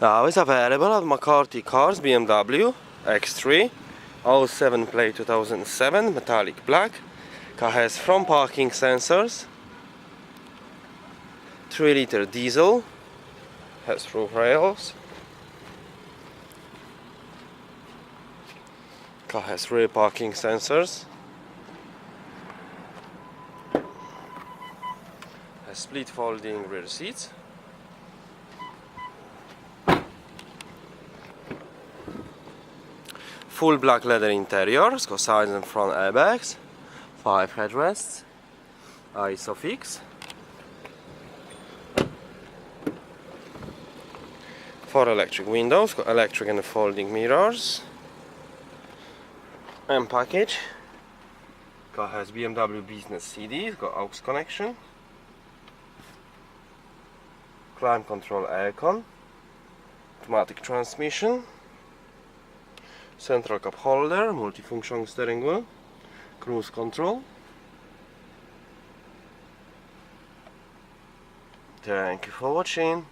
Now it's available at McCarthy Cars BMW X3 07 plate 2007 metallic black. Car has front parking sensors, 3-liter diesel, has roof rails. Car has rear parking sensors, has split folding rear seats. Full black leather interior, it's got side and front airbags, 5 headrests, ISOFIX, 4 electric windows, got electric and folding mirrors, and package. Car has BMW business CD, it's got AUX connection, climate control aircon, automatic transmission, central cup holder, multifunction steering wheel, cruise control. Thank you for watching.